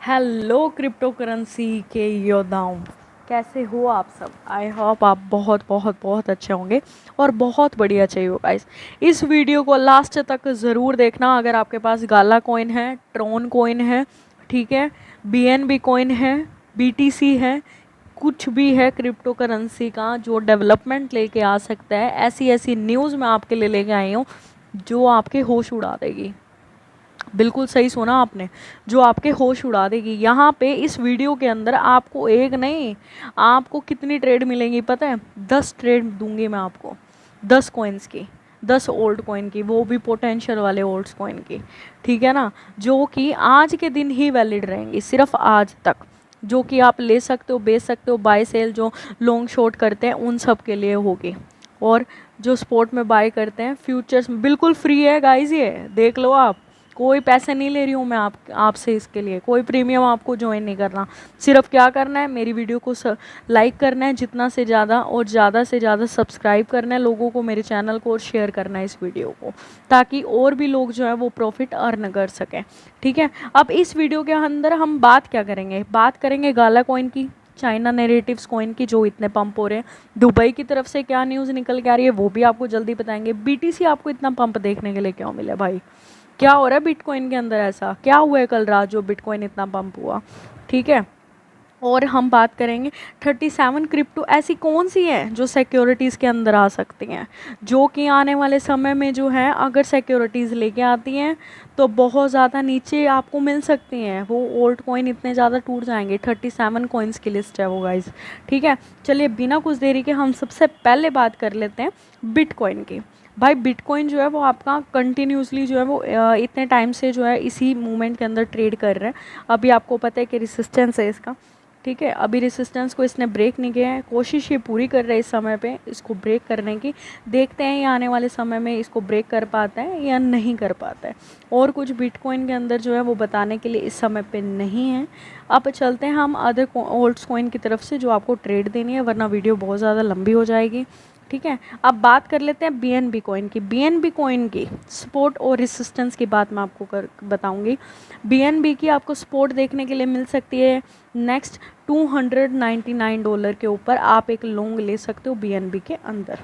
Hello crypto currency के योद्धाओं, कैसे हो आप सब। आई होप आप बहुत बहुत बहुत अच्छे होंगे और बहुत बढ़िया चाहिए हो गाइस। इस वीडियो को लास्ट तक ज़रूर देखना। अगर आपके पास गाला कॉइन है, ट्रोन कॉइन है, ठीक है, बीएनबी कॉइन है, बीटीसी है, कुछ भी है क्रिप्टो करेंसी का जो डेवलपमेंट लेके आ सकता है, ऐसी ऐसी न्यूज़ मैं आपके लिए लेके आई हूँ जो आपके होश उड़ा देगी। बिल्कुल सही सुना आपने, जो आपके होश उड़ा देगी। यहाँ पे इस वीडियो के अंदर आपको एक नहीं, आपको कितनी ट्रेड मिलेंगी पता है? 10 ट्रेड दूंगी मैं आपको, 10 कॉइन्स की, 10 ओल्ड कॉइन की, वो भी पोटेंशियल वाले ओल्ड कॉइन की, ठीक है ना, जो कि आज के दिन ही वैलिड रहेंगी, सिर्फ आज तक, जो कि आप ले सकते हो, बेच सकते हो, बाय सेल जो लॉन्ग शॉर्ट करते हैं उन सब के लिए होगी। और जो स्पॉट में बाय करते हैं फ्यूचर्स में, बिल्कुल फ्री है गाइस, ये देख लो आप, कोई पैसे नहीं ले रही हूँ मैं आपसे, इसके लिए कोई प्रीमियम आपको ज्वाइन नहीं करना। सिर्फ क्या करना है, मेरी वीडियो को लाइक करना है जितना से ज़्यादा, और ज़्यादा से ज़्यादा सब्सक्राइब करना है लोगों को मेरे चैनल को, और शेयर करना है इस वीडियो को, ताकि और भी लोग जो है वो प्रॉफिट अर्न कर सकें, ठीक है। अब इस वीडियो के अंदर हम बात क्या करेंगे, बात करेंगे गाला कॉइन की, चाइना नैरेटिव्स कॉइन की जो इतने पंप हो रहे हैं, दुबई की तरफ से क्या न्यूज़ निकल के आ रही है वो भी आपको जल्दी बताएंगे, बीटीसी आपको इतना पंप देखने के लिए क्यों मिला भाई, क्या हो रहा है बिटकॉइन के अंदर, ऐसा क्या हुआ है कल रात जो बिटकॉइन इतना पंप हुआ, ठीक है। और हम बात करेंगे 37 क्रिप्टो ऐसी कौन सी है जो सिक्योरिटीज़ के अंदर आ सकती हैं, जो कि आने वाले समय में जो है अगर सिक्योरिटीज़ लेके आती हैं तो बहुत ज़्यादा नीचे आपको मिल सकती हैं, वो ओल्ड कॉइन इतने ज़्यादा टूट जाएंगे। 37 कॉइन्स की लिस्ट है वो गाइज, ठीक है। चलिए बिना कुछ देरी के हम सबसे पहले बात कर लेते हैं बिटकॉइन की। भाई बिटकॉइन जो है वो आपका कंटिन्यूसली जो है वो इतने टाइम से जो है इसी मूवमेंट के अंदर ट्रेड कर रहे हैं। अभी आपको पता है कि रेसिस्टेंस है इसका, ठीक है, अभी रेसिस्टेंस को इसने ब्रेक नहीं किया है, कोशिश ये पूरी कर रहे हैं इस समय पे इसको ब्रेक करने की। देखते हैं ये आने वाले समय में इसको ब्रेक कर पाता है या नहीं कर पाता है। और कुछ बिटकॉइन के अंदर जो है वो बताने के लिए इस समय पे नहीं है। अब चलते हैं हम अदर ओल्ड कॉइन की तरफ से जो आपको ट्रेड देनी है, वरना वीडियो बहुत ज़्यादा लंबी हो जाएगी, ठीक है। अब बात कर लेते हैं बीएनबी कॉइन की। बीएनबी कॉइन की सपोर्ट और रेसिस्टेंस की बात मैं आपको बताऊंगी। बीएनबी की आपको सपोर्ट देखने के लिए मिल सकती है नेक्स्ट $299 के ऊपर, आप एक लॉन्ग ले सकते हो बीएनबी के अंदर,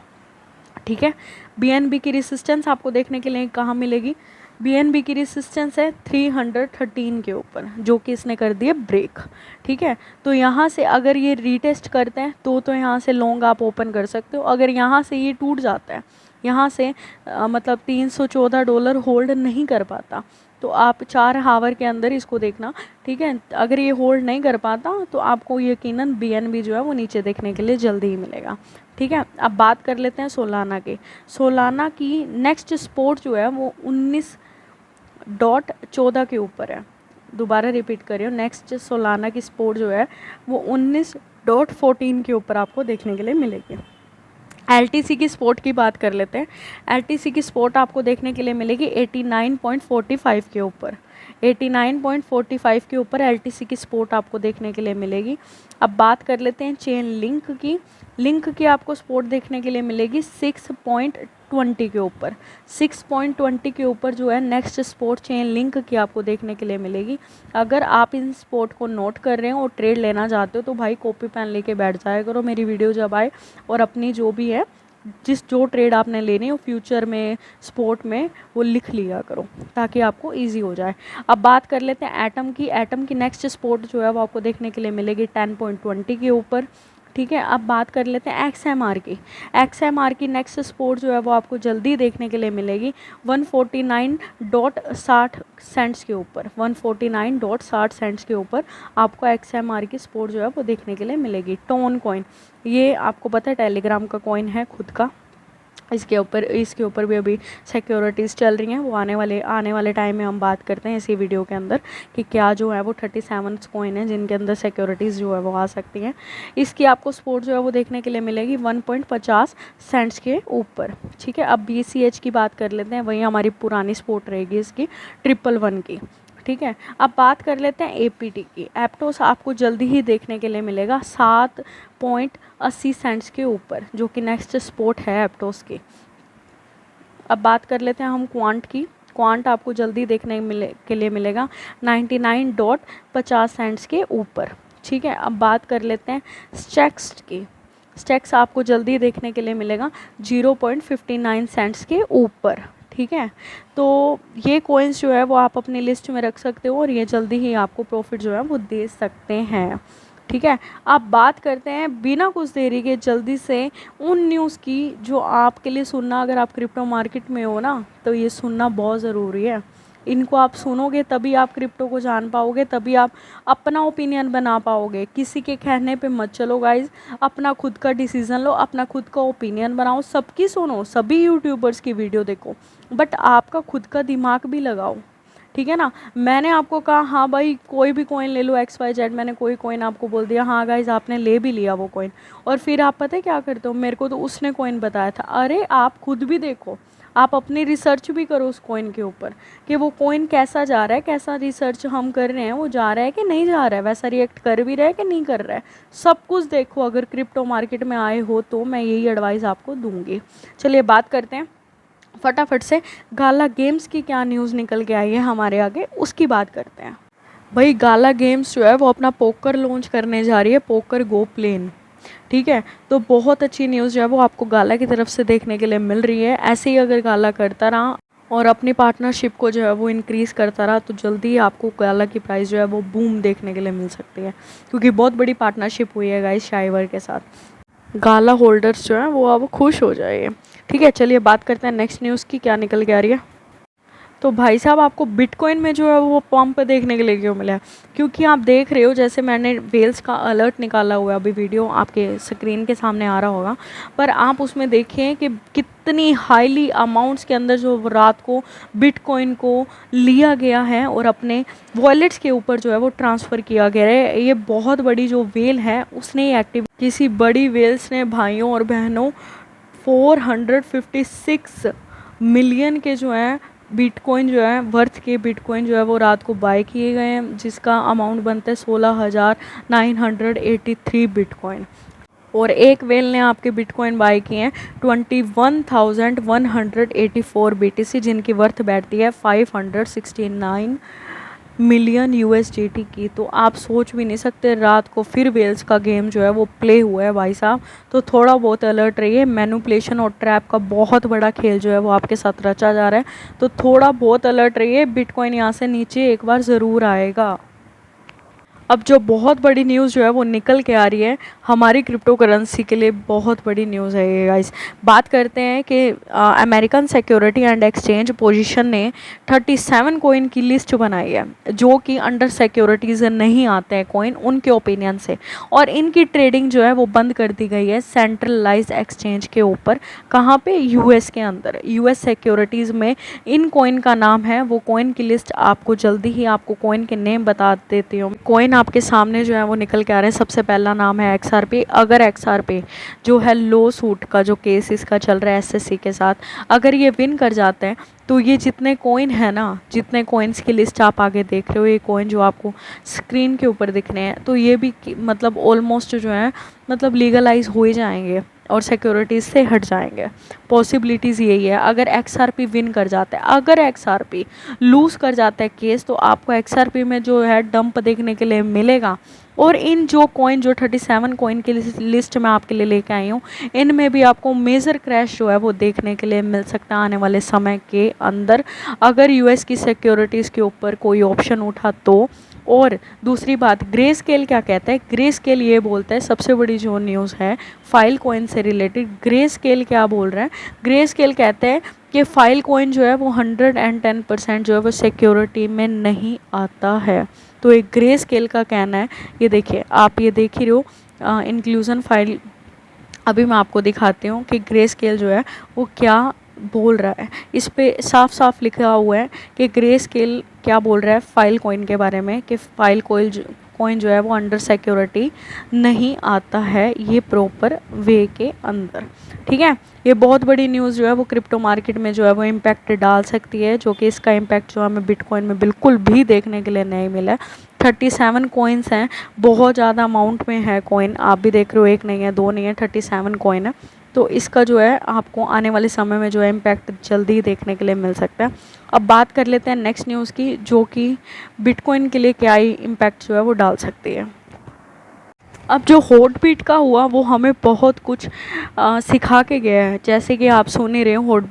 ठीक है। बीएनबी की रेसिस्टेंस आपको देखने के लिए कहाँ मिलेगी, बीएनबी की रेसिस्टेंस है 313 के ऊपर, जो कि इसने कर दिया ब्रेक, ठीक है। तो यहाँ से अगर ये रीटेस्ट करते हैं तो यहाँ से लॉन्ग आप ओपन कर सकते हो। अगर यहाँ से ये टूट जाता है, यहाँ से मतलब $314 होल्ड नहीं कर पाता, तो आप 4 हावर के अंदर इसको देखना, ठीक है। अगर ये होल्ड नहीं कर पाता तो आपको यकीनन बीएनबी जो है वो नीचे देखने के लिए जल्दी ही मिलेगा, ठीक है। अब बात कर लेते हैं सोलाना की। सोलाना की नेक्स्ट सपोर्ट जो है वो 19.14 के ऊपर है। दोबारा रिपीट कर रही हूँ, नेक्स्ट सोलाना की सपोर्ट जो है वो 19.14 के ऊपर आपको देखने के लिए मिलेगी। एलटीसी की सपोर्ट की बात कर लेते हैं। एलटीसी की सपोर्ट आपको देखने के लिए मिलेगी 89.45 के ऊपर, 89.45 के ऊपर एलटीसी की सपोर्ट आपको देखने के लिए मिलेगी। अब बात कर लेते हैं चेन लिंक की। लिंक की आपको सपोर्ट देखने के लिए मिलेगी 6.20 के ऊपर, 6.20 के ऊपर जो है नेक्स्ट सपोर्ट चेन लिंक की आपको देखने के लिए मिलेगी। अगर आप इन सपोर्ट को नोट कर रहे हो और ट्रेड लेना चाहते हो तो भाई कॉपी पेन लेके बैठ जाया करो मेरी वीडियो जब आए, और अपनी जो भी है जो ट्रेड आपने लेनी हो फ्यूचर में स्पोर्ट में वो लिख लिया करो ताकि आपको इजी हो जाए। अब बात कर लेते हैं एटम की। एटम की नेक्स्ट स्पोर्ट जो है वो आपको देखने के लिए मिलेगी 10.20 के ऊपर, ठीक है। अब बात कर लेते हैं एक्सएमआर की। एक्सएमआर की नेक्स्ट स्पोर्ट जो है वो आपको जल्दी देखने के लिए मिलेगी 149.60 सेंट्स के ऊपर, 149.60 सेंट्स के ऊपर आपको एक्सएमआर की स्पोर्ट जो है वो देखने के लिए मिलेगी। टोन कॉइन, ये आपको पता है टेलीग्राम का कॉइन है खुद का, इसके ऊपर भी अभी सिक्योरिटीज़ चल रही हैं। वो आने वाले टाइम में हम बात करते हैं इसी वीडियो के अंदर कि क्या जो है वो 37 कॉइन है जिनके अंदर सिक्योरिटीज़ जो है वो आ सकती हैं। इसकी आपको सपोर्ट जो है वो देखने के लिए मिलेगी 1.50 सेंट्स के ऊपर, ठीक है। अब BCH की बात कर लेते हैं, वही हमारी पुरानी सपोर्ट रहेगी इसकी 111 की, ठीक है। अब बात कर लेते हैं APT की। एप्टोस आपको जल्दी ही देखने के लिए मिलेगा 7.80 सेंट्स के ऊपर, जो कि नेक्स्ट सपोर्ट है एप्टोस की। अब बात कर लेते हैं हम क्वांट की। क्वांट आपको जल्दी देखने के लिए मिलेगा 99.50 के ऊपर। ठीक है, अब बात कर लेते हैं स्टैक्स की। स्टैक्स आपको जल्दी देखने के लिए मिलेगा 0.59 के ऊपर। ठीक है, तो ये कॉइन्स जो है वो आप अपनी लिस्ट में रख सकते हो और ये जल्दी ही आपको प्रॉफिट जो है वो दे सकते हैं। ठीक है, आप बात करते हैं बिना कुछ देरी के जल्दी से उन न्यूज़ की जो आपके लिए सुनना, अगर आप क्रिप्टो मार्केट में हो ना तो ये सुनना बहुत ज़रूरी है। इनको आप सुनोगे तभी आप क्रिप्टो को जान पाओगे, तभी आप अपना ओपिनियन बना पाओगे। किसी के कहने पे मत चलो गाइज, अपना खुद का डिसीज़न लो, अपना खुद का ओपिनियन बनाओ। सबकी सुनो, सभी यूट्यूबर्स की वीडियो देखो, बट आपका खुद का दिमाग भी लगाओ। ठीक है ना, मैंने आपको कहा हाँ भाई कोई भी कॉइन ले लो XYZ, मैंने कोई कॉइन आपको बोल दिया, हाँ गाइज आपने ले भी लिया वो कॉइन, और फिर आप पता है क्या करते हो, मेरे को तो उसने कॉइन बताया था। अरे आप खुद भी देखो, आप अपनी रिसर्च भी करो उस कॉइन के ऊपर कि वो कॉइन कैसा जा रहा है, कैसा रिसर्च हम कर रहे हैं, वो जा रहा है कि नहीं जा रहा है, वैसा रिएक्ट कर भी रहा है कि नहीं कर रहा है, सब कुछ देखो। अगर क्रिप्टो मार्केट में आए हो तो मैं यही एडवाइस आपको दूंगी। चलिए बात करते हैं फटाफट से गाला गेम्स की क्या न्यूज़ निकल के आई है हमारे आगे, उसकी बात करते हैं। भाई गाला गेम्स जो है वो अपना पोकर लॉन्च करने जा रही है, पोकर गो प्लेन। ठीक है, तो बहुत अच्छी न्यूज़ जो है वो आपको गाला की तरफ से देखने के लिए मिल रही है। ऐसे ही अगर गाला करता रहा और अपनी पार्टनरशिप को जो है वो इंक्रीज़ करता रहा तो जल्दी ही आपको गाला की प्राइस जो है वो बूम देखने के लिए मिल सकती है, क्योंकि बहुत बड़ी पार्टनरशिप हुई है गाइस शाइवर के साथ। गाला होल्डर्स जो हैं वो अब खुश हो जाएंगे। ठीक है, चलिए बात करते हैं नेक्स्ट न्यूज़ की, क्या निकल के आ रही है। तो भाई साहब आपको बिटकॉइन में जो है वो पंप देखने के लिए क्यों मिला है, क्योंकि आप देख रहे हो जैसे मैंने वेल्स का अलर्ट निकाला हुआ है, अभी वीडियो आपके स्क्रीन के सामने आ रहा होगा, पर आप उसमें देखिए कि कितनी हाईली अमाउंट्स के अंदर जो रात को बिटकॉइन को लिया गया है और अपने वॉलेट्स के ऊपर जो है वो ट्रांसफ़र किया गया है। ये बहुत बड़ी जो वेल है उसने एक्टिव, किसी बड़ी वेल्स ने भाइयों और बहनों 456 मिलियन के जो हैं बिटकॉइन जो है वर्थ के बिटकॉइन जो है वो रात को बाय किए गए हैं, जिसका अमाउंट बनता है 16,983 बिटकॉइन। और एक वेल ने आपके बिटकॉइन बाय किए हैं 21,184 BTC, जिनकी वर्थ बैठती है 569 मिलियन USDT की। तो आप सोच भी नहीं सकते, रात को फिर वेल्स का गेम जो है वो प्ले हुआ है भाई साहब। तो थोड़ा बहुत अलर्ट रहिए, मैनिपुलेशन और ट्रैप का बहुत बड़ा खेल जो है वो आपके साथ रचा जा रहा है, तो थोड़ा बहुत अलर्ट रहिए। बिटकॉइन यहाँ से नीचे एक बार ज़रूर आएगा। अब जो बहुत बड़ी न्यूज़ जो है वो निकल के आ रही है हमारी क्रिप्टो करेंसी के लिए, बहुत बड़ी न्यूज़ है ये गाइस। बात करते हैं कि American security and exchange position ने 37 कॉइन की लिस्ट बनाई है जो कि अंडर सिक्योरिटीज़ नहीं आते हैं कॉइन उनके ओपिनियन से, और इनकी ट्रेडिंग जो है वो बंद कर दी गई है सेंट्रलाइज एक्सचेंज के ऊपर। कहाँ पे? US के अंदर, US सिक्योरिटीज़ में इन कॉइन का नाम है। वो कॉइन की लिस्ट आपको जल्दी ही आपको कॉइन के नेम बता देती हूँ। कॉइन आपके सामने जो है वो निकल के आ रहे हैं। सबसे पहला नाम है XRP। अगर XRP जो है लो सूट का जो केस इसका चल रहा है SSC के साथ, अगर ये विन कर जाते हैं तो ये जितने कॉइन है ना, जितने कॉइन्स की लिस्ट आप आगे देख रहे हो, ये कॉइन जो आपको स्क्रीन के ऊपर दिख रहे हैं, तो ये भी मतलब ऑलमोस्ट जो है मतलब लीगलाइज हो ही जाएंगे और सिक्योरिटीज़ से हट जाएंगे। पॉसिबिलिटीज़ यही है अगर XRP विन कर जाता है। अगर XRP लूज़ कर जाता है केस तो आपको XRP में जो है डंप देखने के लिए मिलेगा। और इन जो कॉइन जो 37 कॉइन की लिस्ट में आपके लिए लेके आई हूँ, इनमें भी आपको मेजर क्रैश जो है वो देखने के लिए मिल सकता है आने वाले समय के अंदर, अगर US की सिक्योरिटीज़ के ऊपर कोई ऑप्शन उठा तो। और दूसरी बात, ग्रे स्केल क्या कहता है? ग्रे स्केल ये बोलता है, सबसे बड़ी जो न्यूज़ है फाइल कॉइन से रिलेटेड, ग्रे स्केल क्या बोल रहा है? ग्रे स्केल कहते हैं कि फाइल कॉइन जो है वो 110% जो है वो सिक्योरिटी में नहीं आता है। तो एक ग्रे स्केल का कहना है, ये देखिए आप ये देख ही रहे हो इंक्लूजन फाइल। अभी मैं आपको दिखाती हूँ कि ग्रे स्केल जो है वो क्या बोल रहा है। इस पे साफ साफ लिखा हुआ है कि ग्रे स्केल क्या बोल रहा है फाइल कॉइन के बारे में, कि फाइल कॉइन जो है वो अंडर सिक्योरिटी नहीं आता है ये प्रॉपर वे के अंदर। ठीक है, ये बहुत बड़ी न्यूज़ जो है वो क्रिप्टो मार्केट में जो है वो इम्पैक्ट डाल सकती है, जो कि इसका इम्पैक्ट जो हमें बिटकॉइन में बिल्कुल भी देखने के लिए नहीं मिला है। 37 कॉइन्स हैं, बहुत ज़्यादा अमाउंट में है कॉइन, आप भी देख रहे हो, एक नहीं है, दो नहीं है, 37 कॉइन है। तो इसका जो है आपको आने वाले समय में जो है इम्पैक्ट जल्दी ही देखने के लिए मिल सकता है। अब बात कर लेते हैं नेक्स्ट न्यूज़ की, जो कि बिटकॉइन के लिए क्या ही इम्पैक्ट जो है वो डाल सकती है। अब जो हॉटबीट का हुआ वो हमें बहुत कुछ सिखा के गया है। जैसे कि आप सुन ही रहे हो,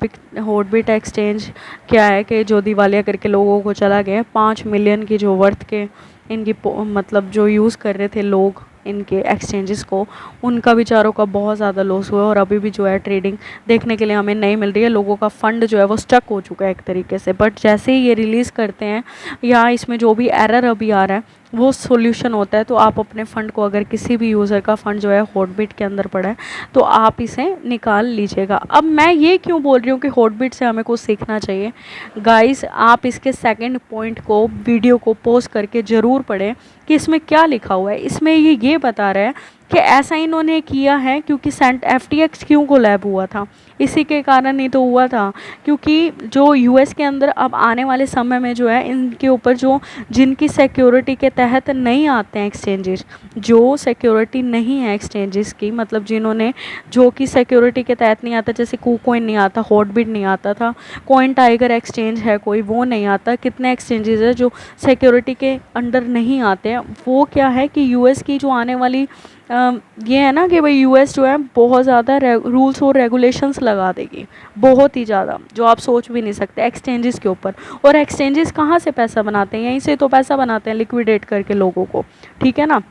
हॉटबीट एक्सचेंज क्या है कि जो दिवालिया करके लोगों को चला गया, 5 मिलियन की जो वर्थ के इनकी मतलब जो यूज़ कर रहे थे लोग इनके एक्सचेंजेस को, उनका बेचारों का बहुत ज़्यादा लॉस हुआ और अभी भी जो है ट्रेडिंग देखने के लिए हमें नहीं मिल रही है। लोगों का फंड जो है वो स्टक हो चुका है एक तरीके से। बट जैसे ही ये रिलीज़ करते हैं या इसमें जो भी एरर अभी आ रहा है वो सॉल्यूशन होता है, तो आप अपने फ़ंड को, अगर किसी भी यूज़र का फ़ंड जो है हॉटबीट के अंदर पड़ा है तो आप इसे निकाल लीजिएगा। अब मैं ये क्यों बोल रही हूँ कि हॉटबीट से हमें कुछ सीखना चाहिए, गाइस आप इसके सेकंड पॉइंट को, वीडियो को पॉज करके ज़रूर पढ़ें कि इसमें क्या लिखा हुआ है। इसमें ये बता रहा है कि ऐसा इन्होंने किया है क्योंकि FTX क्यों को लैब हुआ था, इसी के कारण ही तो हुआ था। क्योंकि जो यूएस के अंदर अब आने वाले समय में जो है इनके ऊपर जो जिनकी सिक्योरिटी के तहत नहीं आते हैं एक्सचेंजेस, जो सिक्योरिटी नहीं है एक्सचेंजेस की, मतलब जिन्होंने जो कि सिक्योरिटी के तहत नहीं आता, जैसे KuCoin नहीं आता, हॉटबीट नहीं आता था, कॉइन टाइगर एक्सचेंज है कोई, वो नहीं आता, कितने एक्सचेंजेस है जो सिक्योरिटी के अंडर नहीं आते हैं। वो क्या है कि यूएस की जो आने वाली ये है ना कि भाई यूएस जो है बहुत ज़्यादा रूल्स और रेगुलेशंस लगा देगी, बहुत ही ज़्यादा, जो आप सोच भी नहीं सकते एक्सचेंजेस के ऊपर। और एक्सचेंजेस कहाँ से पैसा बनाते हैं, यहीं से तो पैसा बनाते हैं, लिक्विडेट करके लोगों को, ठीक है ना,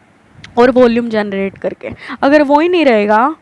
और वॉल्यूम जनरेट करके। अगर वो ही नहीं रहेगा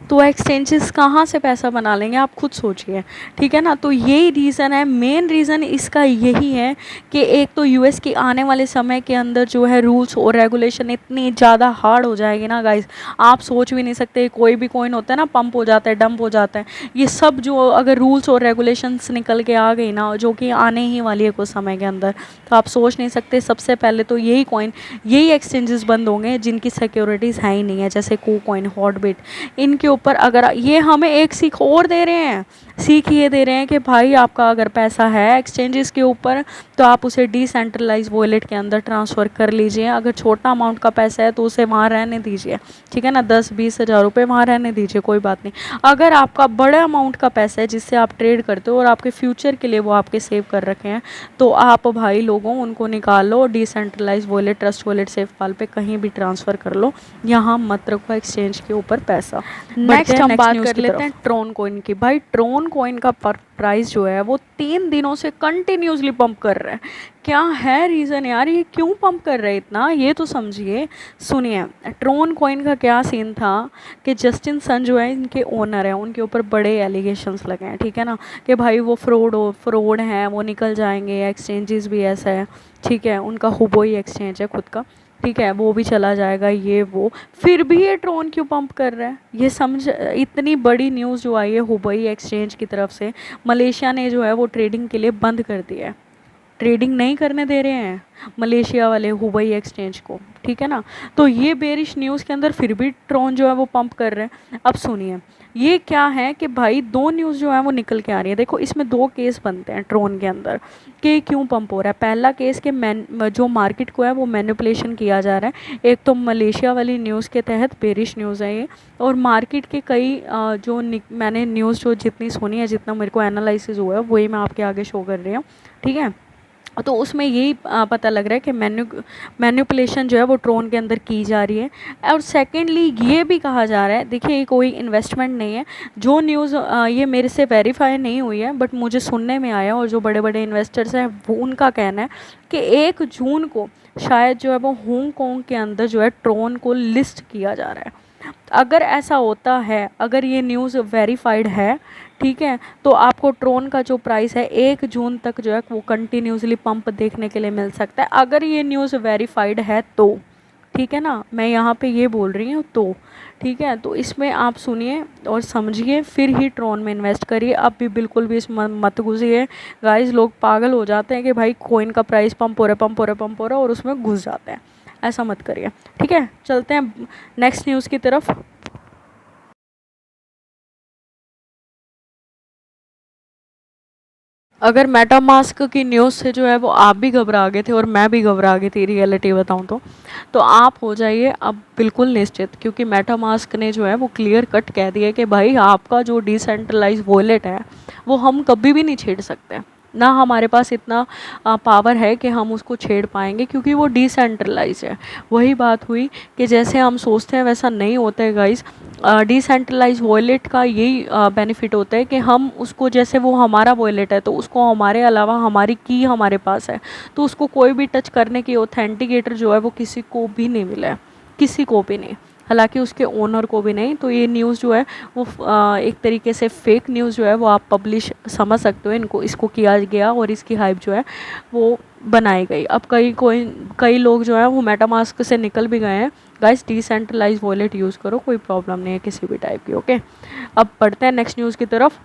तो एक्सचेंजेस कहाँ से पैसा बना लेंगे, आप खुद सोचिए, ठीक है ना। तो यही रीज़न है, मेन रीज़न इसका यही है कि एक तो यूएस की आने वाले समय के अंदर जो है रूल्स और रेगुलेशन इतनी ज़्यादा हार्ड हो जाएगी ना गाइस, आप सोच भी नहीं सकते। कोई भी कॉइन होता है ना, पंप हो जाता है, डंप हो जाता है, ये सब जो अगर रूल्स और रेगुलेशंस निकल के आ गई ना, जो कि आने ही वाली है कुछ समय के अंदर, तो आप सोच नहीं सकते। सबसे पहले तो यही कॉइन, यही एक्सचेंजेस बंद होंगे जिनकी सिक्योरिटीज़ है ही नहीं है, जैसे KuCoin, हॉटबीट, इनके ऊपर। अगर ये हमें एक सीख और दे रहे हैं, सीख ये दे रहे हैं कि भाई आपका अगर पैसा है एक्सचेंजेस के ऊपर तो आप उसे डिसेंट्रलाइज वॉलेट के अंदर ट्रांसफ़र कर लीजिए। अगर छोटा अमाउंट का पैसा है तो उसे वहाँ रहने दीजिए, ठीक है ना, 10-20 हज़ार रुपये वहाँ रहने दीजिए, कोई बात नहीं। अगर आपका बड़ा अमाउंट का पैसा है जिससे आप ट्रेड करते हो और आपके फ्यूचर के लिए वो आपके सेव कर रखे हैं, तो आप भाई लोगों उनको निकाल लो, डिसेंट्रलाइज वॉलेट, ट्रस्ट वॉलेट, सेफपाल पे कहीं भी ट्रांसफ़र कर लो, यहाँ मत रखो एक्सचेंज के ऊपर पैसा। नेक्स्ट हम बात कर लेते हैं ट्रोन कॉइन की। भाई ट्रोन कॉइन का प्राइस जो है वो 3 दिनों से कंटिन्यूसली पंप कर रहा है। क्या है रीज़न यार, ये क्यों पंप कर रहे हैं इतना, ये तो समझिए। सुनिए, ट्रोन कॉइन का क्या सीन था कि जस्टिन सन जो है इनके ओनर हैं, उनके ऊपर बड़े एलिगेशंस लगे हैं, ठीक है ना, कि भाई वो फ्रॉड हैं, वो निकल जाएंगे, एक्सचेंजेस भी ऐसा है, ठीक है, उनका हुबोई एक्सचेंज है खुद का, ठीक है, वो भी चला जाएगा, ये वो। फिर भी ये ट्रोन क्यों पंप कर रहा है, ये समझ। इतनी बड़ी न्यूज़ जो आई है हुबई एक्सचेंज की तरफ से, मलेशिया ने जो है वो ट्रेडिंग के लिए बंद कर दिया है, ट्रेडिंग नहीं करने दे रहे हैं मलेशिया वाले हुबई एक्सचेंज को, ठीक है ना। तो ये बेरिश न्यूज़ के अंदर फिर भी ट्रोन जो है वो पंप कर रहे हैं। अब सुनिए, ये क्या है कि भाई 2 न्यूज़ जो है वो निकल के आ रही है। देखो इसमें 2 केस बनते हैं ट्रोन के अंदर कि क्यों पंप हो रहा है। पहला केस कि जो मार्केट को है वो मैनिपुलेशन किया जा रहा है। एक तो मलेशिया वाली न्यूज़ के तहत बेरिश न्यूज़ है ये, और मार्केट के कई मैंने न्यूज़ जो जितनी सुनी है, जितना मेरे को एनालिसिस हुआ है, वही मैं आपके आगे शो कर रही हूँ, ठीक है। तो उसमें यही पता लग रहा है कि मैनिपुलेशन जो है वो ट्रोन के अंदर की जा रही है। और सेकेंडली ये भी कहा जा रहा है, देखिए ये कोई इन्वेस्टमेंट नहीं है, जो न्यूज़ ये मेरे से वेरीफाई नहीं हुई है, बट मुझे सुनने में आया, और जो बड़े बड़े इन्वेस्टर्स हैं वो उनका कहना है कि 1 जून को शायद जो है वो हांगकांग के अंदर जो है ट्रोन को लिस्ट किया जा रहा है। अगर ऐसा होता है, अगर ये न्यूज़ वेरीफाइड है, ठीक है, तो आपको ट्रोन का जो प्राइस है 1 जून तक जो है वो कंटिन्यूसली पंप देखने के लिए मिल सकता है, अगर ये न्यूज़ वेरीफाइड है तो, ठीक है ना, मैं यहाँ पे ये बोल रही हूँ तो, ठीक है। तो इसमें आप सुनिए और समझिए, फिर ही ट्रोन में इन्वेस्ट करिए। अब भी बिल्कुल भी इसमें मत घुसिए गाइस, लोग पागल हो जाते हैं कि भाई कॉइन का प्राइस पंप हो रहा है और उसमें घुस जाते हैं, ऐसा मत करिए, ठीक है। चलते हैं नेक्स्ट न्यूज़ की तरफ। अगर मेटामास्क की न्यूज़ से जो है वो आप भी घबरा गए थे और मैं भी घबरा गई थी, रियलिटी बताऊं तो आप हो जाइए अब बिल्कुल निश्चित, क्योंकि मेटामास्क ने जो है वो क्लियर कट कह दिया कि भाई आपका जो डिसेंट्रलाइज वॉलेट है वो हम कभी भी नहीं छेड़ सकते, ना हमारे पास इतना पावर है कि हम उसको छेड़ पाएंगे, क्योंकि वो डिसेंट्रलाइज है। वही बात हुई कि जैसे हम सोचते हैं वैसा नहीं होता है गाइस। डिसेंट्रलाइज वॉलेट का यही बेनिफिट होता है कि हम उसको, जैसे वो हमारा वॉलेट है तो उसको हमारे अलावा हमारी की हमारे पास है, तो उसको कोई भी टच करने की ऑथेंटिकेटर जो है वो किसी को भी नहीं मिला है, किसी को भी नहीं, हालांकि उसके ओनर को भी नहीं। तो ये न्यूज़ जो है वो एक तरीके से फेक न्यूज़ जो है वो आप पब्लिश समझ सकते हो, इनको इसको किया गया और इसकी हाइप जो है वो बनाई गई। अब कई लोग जो है वो मेटामास्क से निकल भी गए हैं। गाइस डिसेंट्रलाइज वॉलेट यूज़ करो, कोई प्रॉब्लम नहीं है किसी भी टाइप की। ओके, अब बढ़ते हैं नेक्स्ट न्यूज़ की तरफ।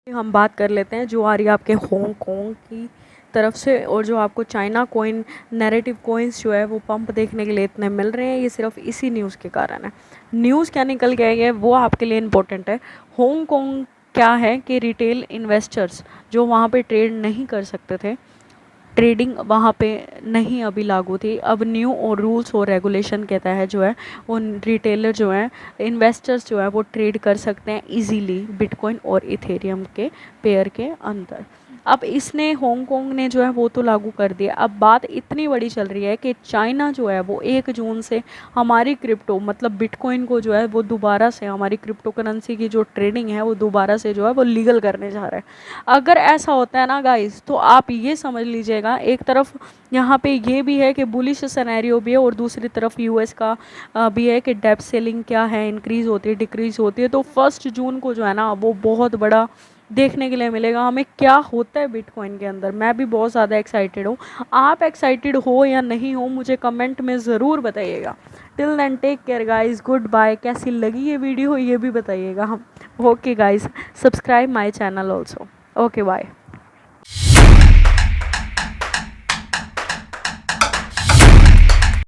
हम बात कर लेते हैं जो आ रही है आपके हांगकांग की तरफ से, और जो आपको चाइना कॉइन नैरेटिव कॉइन्स जो है वो पंप देखने के लिए इतने मिल रहे हैं, ये सिर्फ इसी न्यूज़ के कारण है। न्यूज़ क्या निकल के आई है वो आपके लिए इम्पोर्टेंट है। हांगकांग क्या है कि रिटेल इन्वेस्टर्स जो वहाँ पे ट्रेड नहीं कर सकते थे, ट्रेडिंग वहाँ पे नहीं अभी लागू थी, अब न्यू और रूल्स और रेगुलेशन के तहत जो है वो रिटेलर जो है, इन्वेस्टर्स जो है वो ट्रेड कर सकते हैं इजीली बिटकॉइन और इथेरियम के पेयर के अंदर। अब इसने हांगकांग ने जो है वो तो लागू कर दिया। अब बात इतनी बड़ी चल रही है कि चाइना जो है वो 1 जून से हमारी क्रिप्टो मतलब बिटकॉइन को जो है वो दोबारा से, हमारी क्रिप्टो करेंसी की जो ट्रेडिंग है वो दोबारा से जो है वो लीगल करने जा रहा है। अगर ऐसा होता है ना गाइस, तो आप ये समझ लीजिएगा, एक तरफ यहाँ पे ये भी है कि बुलिश सिनेरियो भी है और दूसरी तरफ यूएस का भी है कि डेप सेलिंग क्या है, इंक्रीज होती है डिक्रीज होती है। तो 1 जून को जो है ना वो बहुत बड़ा देखने के लिए मिलेगा हमें क्या होता है बिटकॉइन के अंदर। मैं भी बहुत ज़्यादा एक्साइटेड हूँ। आप एक्साइटेड हो या नहीं हो मुझे कमेंट में ज़रूर बताइएगा। Till then take care guys, good bye. कैसी लगी ये वीडियो ये भी बताइएगा हम। Okay guys, subscribe my channel also. Okay bye.